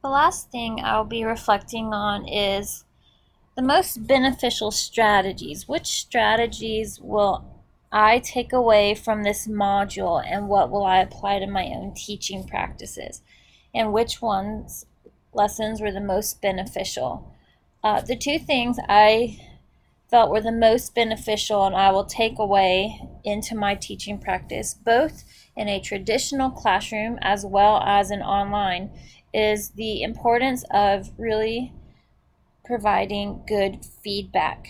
The last thing I'll be reflecting on is the most beneficial strategies. Which strategies will I take away from this module and what will I apply to my own teaching practices? And which lessons were the most beneficial? The two things I felt were the most beneficial and I will take away into my teaching practice, both in a traditional classroom as well as an online, is the importance of really providing good feedback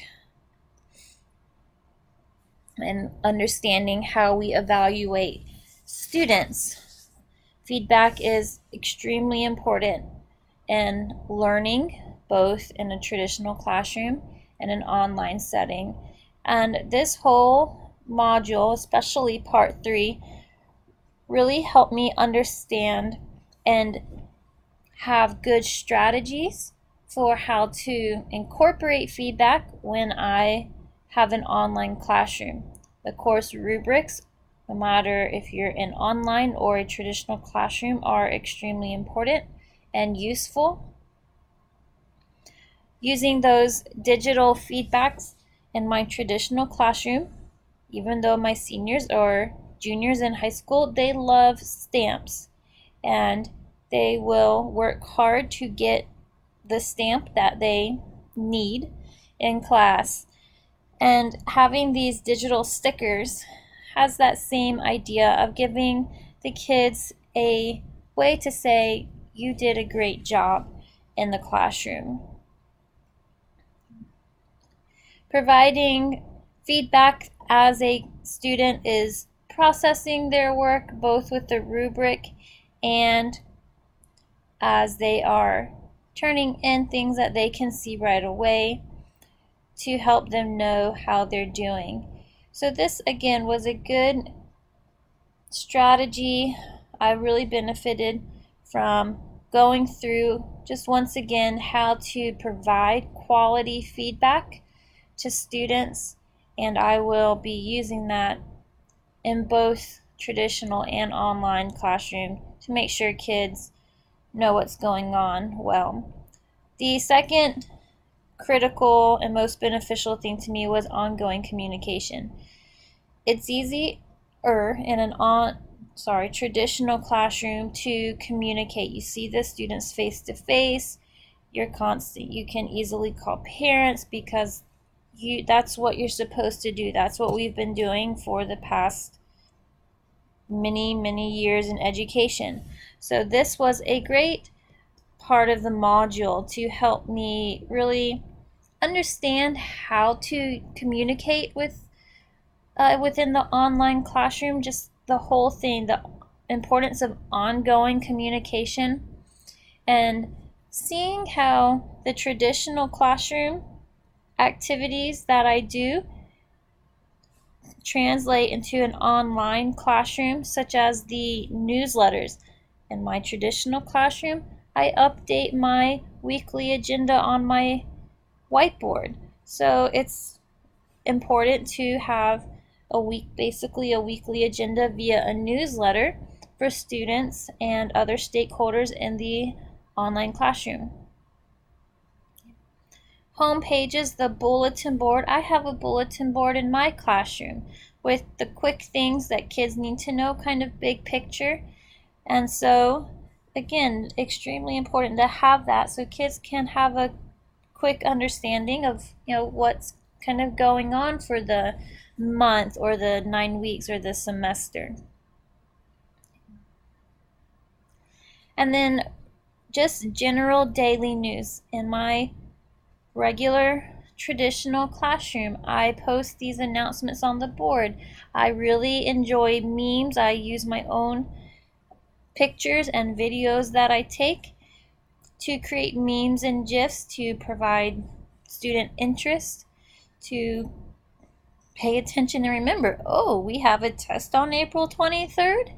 and understanding how we evaluate students. Feedback is extremely important in learning, both in a traditional classroom and an online setting. And this whole module, especially part 3, really helped me understand and have good strategies for how to incorporate feedback when I have an online classroom. The course rubrics, no matter if you're in online or a traditional classroom, are extremely important and useful. Using those digital feedbacks in my traditional classroom, even though my seniors or juniors in high school, they love stamps and they will work hard to get the stamp that they need in class. And having these digital stickers has that same idea of giving the kids a way to say, you did a great job in the classroom. Providing feedback as a student is processing their work both with the rubric and as they are turning in things that they can see right away to help them know how they're doing. So this again was a good strategy. I really benefited from going through just once again how to provide quality feedback to students, and I will be using that in both traditional and online classroom to make sure kids know what's going on well. The second critical and most beneficial thing to me was ongoing communication. It's easier in an traditional classroom to communicate. You see the students face to face. You can easily call parents because that's what you're supposed to do. That's what we've been doing for the past many years in education. So this was a great part of the module to help me really understand how to communicate within the online classroom, just the whole thing, the importance of ongoing communication, and seeing how the traditional classroom activities that I do translate into an online classroom, such as the newsletters. In my traditional classroom, I update my weekly agenda on my whiteboard. So it's important to have basically a weekly agenda via a newsletter for students and other stakeholders in the online classroom. Home pages, the bulletin board. I have a bulletin board in my classroom with the quick things that kids need to know, kind of big picture. And so, again, extremely important to have that so kids can have a quick understanding of what's kind of going on for the month or the 9 weeks or the semester. And then just general daily news. In my regular traditional classroom, I post these announcements on the board. I really enjoy memes. I use my own pictures and videos that I take to create memes and GIFs to provide student interest, to pay attention and remember, oh, we have a test on April 23rd.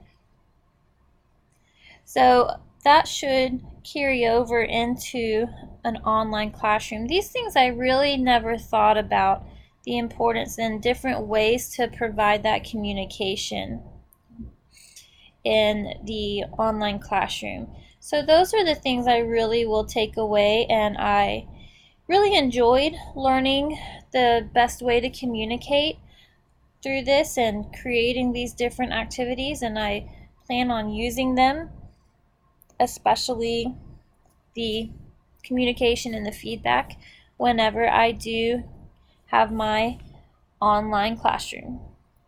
So that should carry over into an online classroom. These things I really never thought about, the importance and different ways to provide that communication. in the online classroom. So those are the things I really will take away, and I really enjoyed learning the best way to communicate through this and creating these different activities, and I plan on using them, especially the communication and the feedback, whenever I do have my online classroom.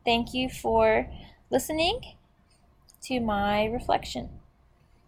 Thank you for listening to my reflection.